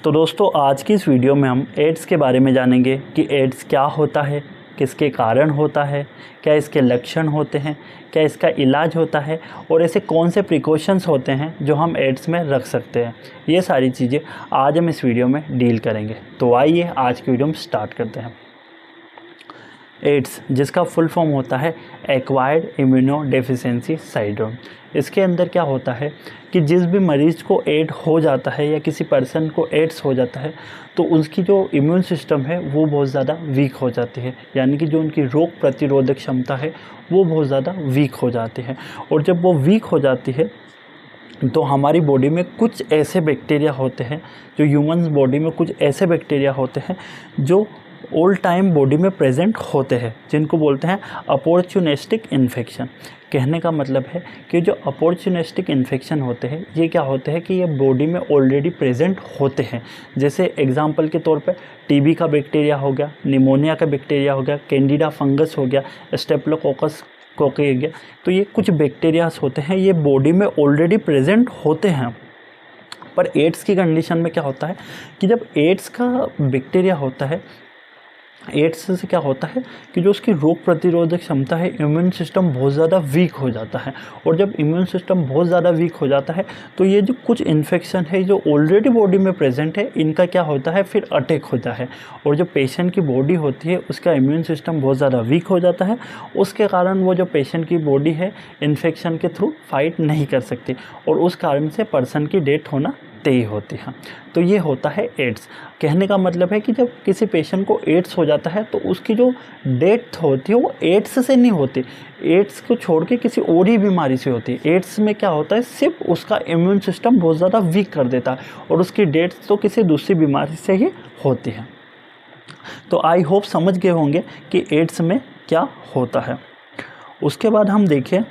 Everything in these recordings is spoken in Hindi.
तो दोस्तों आज की इस वीडियो में हम एड्स के बारे में जानेंगे कि एड्स क्या होता है, किसके कारण होता है, क्या इसके लक्षण होते हैं, क्या इसका इलाज होता है और ऐसे कौन से प्रिकॉशंस होते हैं जो हम एड्स में रख सकते हैं। ये सारी चीज़ें आज हम इस वीडियो में डील करेंगे। तो आइए आज की वीडियो में स्टार्ट करते हैं। एड्स जिसका फुल फॉर्म होता है एक्वायर्ड इम्यूनो डेफिशिएंसी सिंड्रोम। इसके अंदर क्या होता है कि जिस भी मरीज़ को एड हो जाता है या किसी पर्सन को एड्स हो जाता है तो उसकी जो इम्यून सिस्टम है वो बहुत ज़्यादा वीक हो जाती है, यानी कि जो उनकी रोग प्रतिरोधक क्षमता है वो बहुत ज़्यादा वीक हो जाती है। और जब वो वीक हो जाती है तो हमारी बॉडी में कुछ ऐसे बैक्टीरिया होते हैं, जो ह्यूमन बॉडी में कुछ ऐसे बैक्टीरिया होते हैं जो ऑल टाइम बॉडी में प्रेजेंट होते हैं, जिनको बोलते हैं अपॉर्चुनिस्टिक इन्फेक्शन। कहने का मतलब है कि जो अपॉर्चुनिस्टिक इन्फेक्शन होते हैं ये क्या होते हैं कि ये बॉडी में ऑलरेडी प्रेजेंट होते हैं। जैसे एग्जांपल के तौर पे टीबी का बैक्टीरिया हो गया, निमोनिया का बैक्टीरिया हो गया, कैंडिडा फंगस हो गया, स्टेप्लोकोकस कोकी हो गया। तो ये कुछ बैक्टीरियाज होते हैं, ये बॉडी में ऑलरेडी प्रेजेंट होते हैं। पर एड्स की कंडीशन में क्या होता है कि जब एड्स का बैक्टीरिया होता है, एड्स से क्या होता है कि जो उसकी रोग प्रतिरोधक क्षमता है, इम्यून सिस्टम बहुत ज़्यादा वीक हो जाता है। और जब इम्यून सिस्टम बहुत ज़्यादा वीक हो जाता है तो ये जो कुछ इन्फेक्शन है जो ऑलरेडी बॉडी में प्रेजेंट है, इनका क्या होता है फिर अटैक होता है। और जो पेशेंट की बॉडी होती है उसका इम्यून सिस्टम बहुत ज़्यादा वीक हो जाता है, उसके कारण वो जो पेशेंट की बॉडी है इन्फेक्शन के थ्रू फाइट नहीं कर सकती और उस कारण से पर्सन की डेथ होना तय होती है। तो ये होता है एड्स। कहने का मतलब है कि जब किसी पेशेंट को एड्स हो जाता है तो उसकी जो डेथ होती है वो एड्स से नहीं होती, एड्स को छोड़ के किसी और ही बीमारी से होती है। एड्स में क्या होता है सिर्फ उसका इम्यून सिस्टम बहुत ज़्यादा वीक कर देता है और उसकी डेथ तो किसी दूसरी बीमारी से ही होती है। तो आई होप समझ गए होंगे कि एड्स में क्या होता है। उसके बाद हम देखें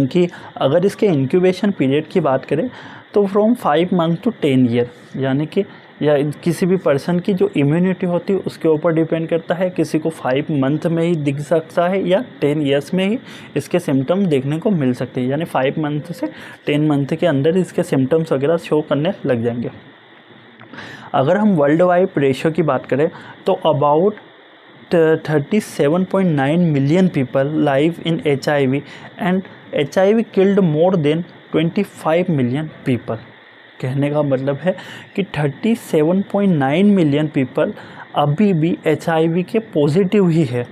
कि अगर इसके इंक्यूबेशन पीरियड की बात करें तो फ्रॉम 5 मंथ टू 10 ईयर, यानी कि या किसी भी पर्सन की जो इम्यूनिटी होती है उसके ऊपर डिपेंड करता है। किसी को 5 मंथ में ही दिख सकता है या 10 ईयर्स में ही इसके सिम्टम देखने को मिल सकते हैं, यानी 5 मंथ से 10 मंथ के अंदर इसके सिम्टम्स वगैरह शो करने लग जाएंगे। अगर हम वर्ल्ड वाइड रेशियो की बात करें तो about 37.9 million people live in HIV and HIV killed more than 25 million people. कहने का मतलब है कि 37.9 मिलियन पीपल अभी भी HIV के पॉजिटिव ही है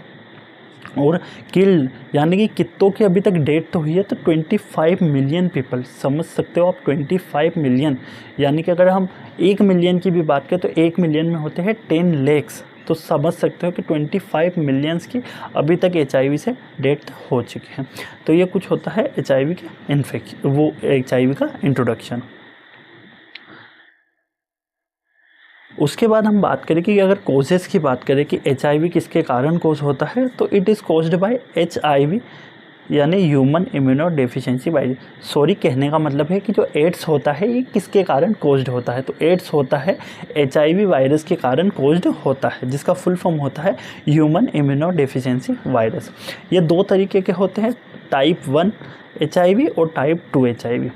और किल्ड यानी कि कितनों की अभी तक डेथ तो हुई है तो 25 मिलियन पीपल। समझ सकते हो आप 25 मिलियन, यानी कि अगर हम 1 मिलियन की भी बात करें तो 1 मिलियन में होते हैं 10 lakhs। तो समझ सकते हो कि 25 मिलियंस की अभी तक HIV से डेथ हो चुकी है। तो ये कुछ होता है HIV के इन्फेक्शन, वो HIV का इंट्रोडक्शन। उसके बाद हम बात करें कि अगर कोजेस की बात करें कि HIV किसके कारण कोज होता है तो it is caused by HIV यानी human immuno deficiency virus. Sorry, कहने का मतलब है कि जो एड्स होता है ये किसके कारण कोज्ड होता है, तो एड्स होता है HIV वायरस के कारण कोज्ड होता है, जिसका फुल फॉर्म होता है ह्यूमन इम्यूनो डेफिशिएंसी वायरस। ये 2 तरीके के होते हैं, टाइप 1 HIV और टाइप 2 HIV।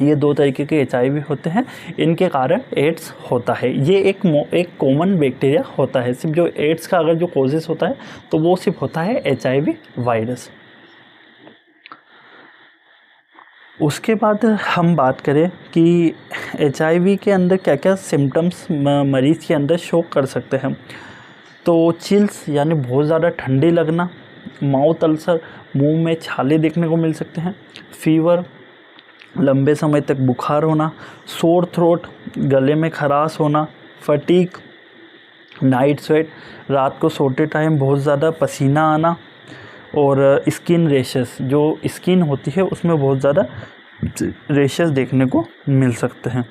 ये 2 तरीके के HIV होते हैं, इनके कारण एड्स होता है। ये एक कॉमन बैक्टीरिया होता है। सिर्फ जो एड्स का अगर जो कोजेस होता है तो वो सिर्फ होता है HIV वायरस। उसके बाद हम बात करें कि HIV के अंदर क्या क्या सिम्टम्स मरीज़ के अंदर शो कर सकते हैं, तो चिल्स यानी बहुत ज़्यादा ठंडी लगना, माउथ अल्सर, मुंह में छाले देखने को मिल सकते हैं, फीवर, लंबे समय तक बुखार होना, सोर थ्रोट, गले में खराश होना, फटीग, नाइट स्वेट, रात को सोते टाइम बहुत ज़्यादा पसीना आना और स्किन रेशेस, जो स्किन होती है उसमें बहुत ज़्यादा रेशेस देखने को मिल सकते हैं।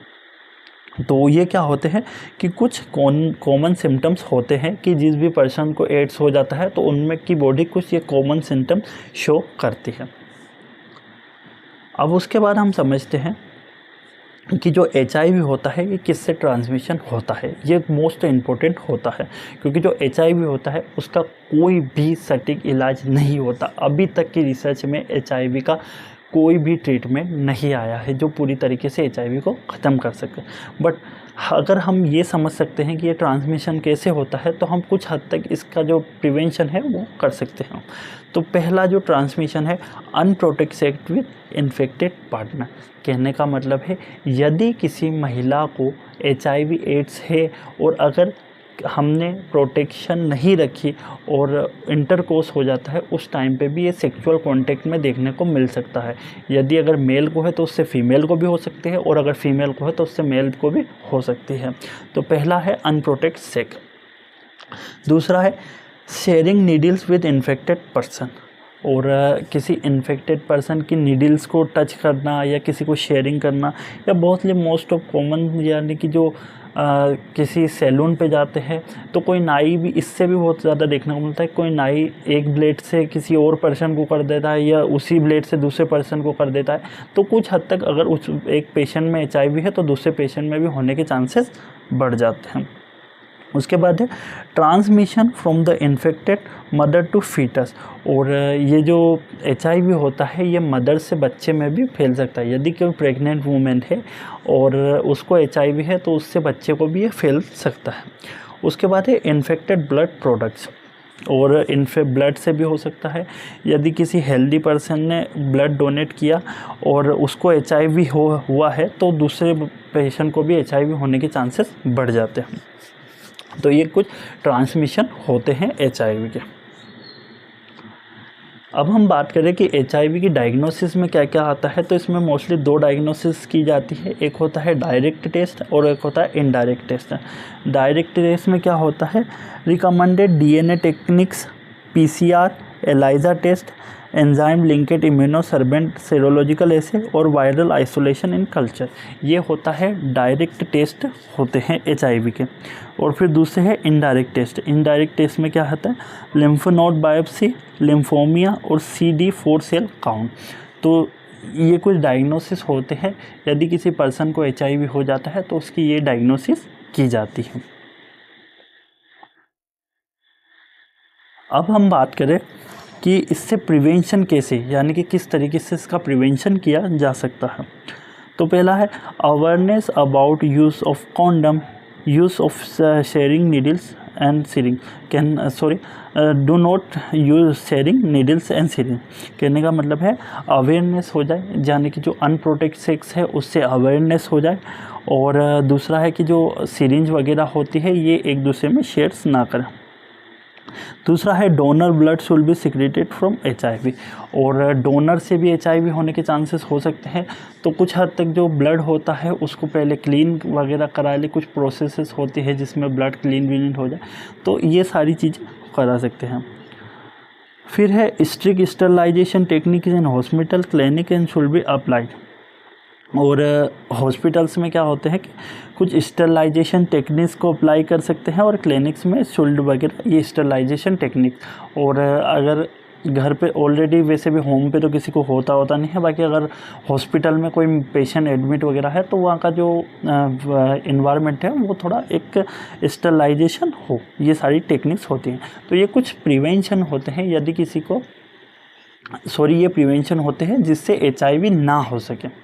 तो ये क्या होते हैं कि कुछ कॉमन सिम्टम्स होते हैं कि जिस भी पर्सन को एड्स हो जाता है तो उनमें की बॉडी कुछ ये कॉमन सिम्टम शो करती है। अब उसके बाद हम समझते हैं कि जो HIV होता है ये किससे ट्रांसमिशन होता है। ये मोस्ट इम्पोर्टेंट होता है क्योंकि जो HIV होता है उसका कोई भी सटीक इलाज नहीं होता। अभी तक की रिसर्च में HIV का कोई भी ट्रीटमेंट नहीं आया है जो पूरी तरीके से HIV को ख़त्म कर सके। बट अगर हम ये समझ सकते हैं कि ये ट्रांसमिशन कैसे होता है तो हम कुछ हद तक इसका जो प्रिवेंशन है वो कर सकते हैं। तो पहला जो ट्रांसमिशन है, unprotected sex with infected partner. कहने का मतलब है यदि किसी महिला को HIV एड्स है और अगर हमने प्रोटेक्शन नहीं रखी और इंटरकोर्स हो जाता है, उस टाइम पे भी ये सेक्सुअल कांटेक्ट में देखने को मिल सकता है। यदि अगर मेल को है तो उससे फीमेल को भी हो सकती है, और अगर फीमेल को है तो उससे मेल को भी हो सकती है। तो पहला है अनप्रोटेक्टेड सेक्स। दूसरा है sharing needles with infected person, और किसी इन्फेक्टेड पर्सन की नीडल्स को टच करना या किसी को शेयरिंग करना, या बहुत मोस्ट ऑफ कॉमन यानी कि जो किसी सैलून पे जाते हैं तो कोई नाई भी, इससे भी बहुत ज़्यादा देखने को मिलता है, कोई नाई एक ब्लेड से किसी और पर्सन को कर देता है या उसी ब्लेड से दूसरे पर्सन को कर देता है। तो कुछ हद तक अगर उस एक पेशेंट में HIV है तो दूसरे पेशेंट में भी होने के चांसेस बढ़ जाते हैं। उसके बाद है transmission from the infected mother to foetus, और ये जो HIV होता है ये मदर से बच्चे में भी फैल सकता है। यदि कोई प्रेग्नेंट वूमेन है और उसको HIV है तो उससे बच्चे को भी ये फैल सकता है। उसके बाद है इन्फेक्टेड ब्लड प्रोडक्ट्स, और ब्लड से भी हो सकता है। यदि किसी हेल्दी पर्सन ने ब्लड डोनेट किया और उसको HIV हुआ है तो दूसरे पेशेंट को भी HIV होने के चांसेस बढ़ जाते हैं। तो ये कुछ ट्रांसमिशन होते हैं HIV के। अब हम बात करें कि HIV की डायग्नोसिस में क्या क्या आता है, तो इसमें मोस्टली दो डायग्नोसिस की जाती है। एक होता है डायरेक्ट टेस्ट और एक होता है इनडायरेक्ट टेस्ट। डायरेक्ट टेस्ट में क्या होता है, recommended DNA techniques, PCR, ELISA test, enzyme linked immunosorbent serological assay और वायरल आइसोलेशन इन कल्चर। ये होता है डायरेक्ट टेस्ट होते हैं HIV के। और फिर दूसरे है इनडायरेक्ट टेस्ट। इनडायरेक्ट टेस्ट में क्या होता है, लिम्फ नोड बायोप्सी, लिम्फोमिया और CD4 सेल काउंट। तो ये कुछ डायग्नोसिस होते हैं। यदि किसी पर्सन को HIV हो जाता है तो उसकी ये डायग्नोसिस की जाती है। अब हम बात करें कि इससे प्रिवेंशन कैसे, यानी कि किस तरीके से इसका प्रिवेंशन किया जा सकता है। तो पहला है awareness about use of condom, use of sharing needles and shearing, do not use sharing needles and shearing. कहने का मतलब है अवेयरनेस हो जाए, यानी कि जो अनप्रोटेक्टेड सेक्स है उससे अवेयरनेस हो जाए। और दूसरा है कि जो सीरिंज वगैरह होती है ये एक दूसरे में शेयर्स ना करें। दूसरा है donor blood should be secreted from HIV, और डोनर से भी HIV होने के चांसेस हो सकते हैं। तो कुछ हद तक जो ब्लड होता है उसको पहले क्लीन वगैरह करा ले, कुछ प्रोसेसेस होती है जिसमें ब्लड क्लीन हो जाए, तो ये सारी चीज़ें करा सकते हैं। फिर है strict sterilisation technique in hospital, clinic and should be applied. और हॉस्पिटल्स में क्या होते हैं कि कुछ स्टरलाइजेशन टेक्निक्स को अप्लाई कर सकते हैं, और क्लिनिक्स में शुल्ड वगैरह ये स्टरलाइजेशन टेक्निक। और अगर घर पे ऑलरेडी, वैसे भी होम पे तो किसी को होता नहीं है, बाकी अगर हॉस्पिटल में कोई पेशेंट एडमिट वगैरह है तो वहाँ का जो इन्वायरमेंट है वो थोड़ा एक स्टरलाइजेशन हो, ये सारी टेक्निक्स होती हैं। तो ये कुछ प्रिवेंशन होते हैं यदि किसी को ये प्रिवेंशन होते हैं जिससे HIV ना हो सके।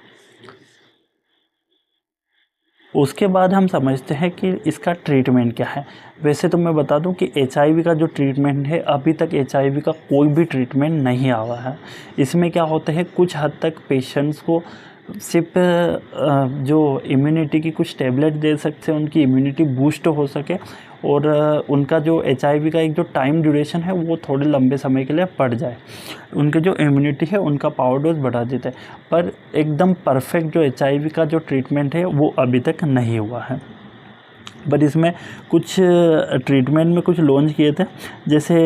उसके बाद हम समझते हैं कि इसका ट्रीटमेंट क्या है। वैसे तो मैं बता दूं कि HIV का जो ट्रीटमेंट है, अभी तक HIV का कोई भी ट्रीटमेंट नहीं आया है। इसमें क्या होता है, कुछ हद तक पेशेंट्स को सिर्फ जो इम्यूनिटी की कुछ टैबलेट दे सकते हैं, उनकी इम्यूनिटी बूस्ट हो सके, और उनका जो HIV का एक जो टाइम ड्यूरेशन है वो थोड़े लंबे समय के लिए बढ़ जाए, उनकी जो इम्यूनिटी है उनका पावर डोज बढ़ा देता है। पर एकदम परफेक्ट जो HIV का जो ट्रीटमेंट है वो अभी तक नहीं हुआ है। पर इसमें कुछ ट्रीटमेंट में कुछ लॉन्च किए थे, जैसे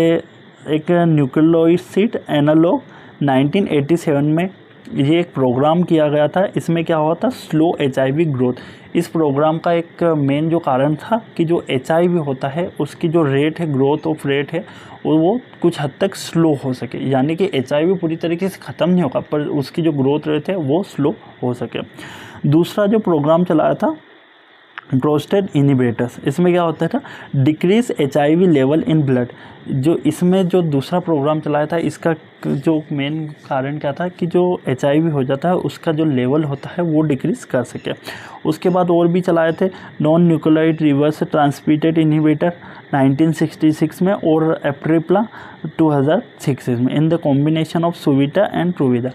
एक न्यूक्लियोसाइड एनालॉग 1987 में ये एक प्रोग्राम किया गया था। इसमें क्या हुआ था, स्लो HIV ग्रोथ। इस प्रोग्राम का एक मेन जो कारण था कि जो HIV होता है उसकी जो रेट है, ग्रोथ ऑफ रेट है, वो कुछ हद तक स्लो हो सके, यानी कि HIV पूरी तरीके से ख़त्म नहीं होगा पर उसकी जो ग्रोथ रेट है वो स्लो हो सके। दूसरा जो प्रोग्राम चलाया था प्रोस्टेट इनिबिटर्स, इसमें क्या होता था, decrease HIV level in blood. जो इसमें जो दूसरा प्रोग्राम चलाया था इसका जो मेन कारण क्या था कि जो HIV हो जाता है उसका जो लेवल होता है वो डिक्रीज़ कर सके। उसके बाद और भी चलाए थे non nucleotide reverse transmitted inhibitor 1966 में और एप्रिप्ला 2006 में in the combination of Sustiva and Truvada.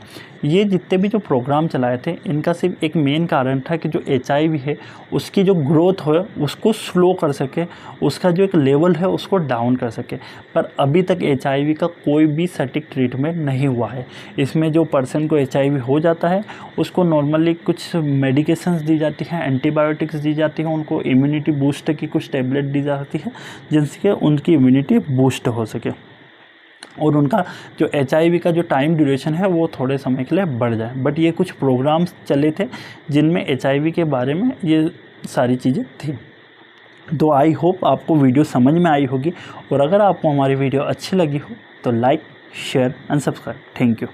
ये जितने भी जो प्रोग्राम चलाए थे इनका सिर्फ एक मेन कारण था कि जो HIV है उसकी जो ग्रोथ हो उसको स्लो कर सके, उसका जो एक लेवल है उसको डाउन कर सके। पर अभी तक HIV का कोई भी सटीक ट्रीटमेंट नहीं हुआ है। इसमें जो पर्सन को HIV हो जाता है उसको नॉर्मली कुछ मेडिकेशंस दी जाती हैं, एंटीबायोटिक्स दी जाती हैं, उनको इम्यूनिटी बूस्ट की कुछ टेबलेट दी जाती है जिनसे उनकी इम्यूनिटी बूस्ट हो सके और उनका जो HIV का जो टाइम ड्यूरेशन है वो थोड़े समय के लिए बढ़ जाए। बट ये कुछ प्रोग्राम्स चले थे जिनमें HIV के बारे में ये सारी चीज़ें थी। तो आई होप आपको वीडियो समझ में आई होगी और अगर आपको हमारी वीडियो अच्छी लगी हो तो like, share and subscribe. Thank you.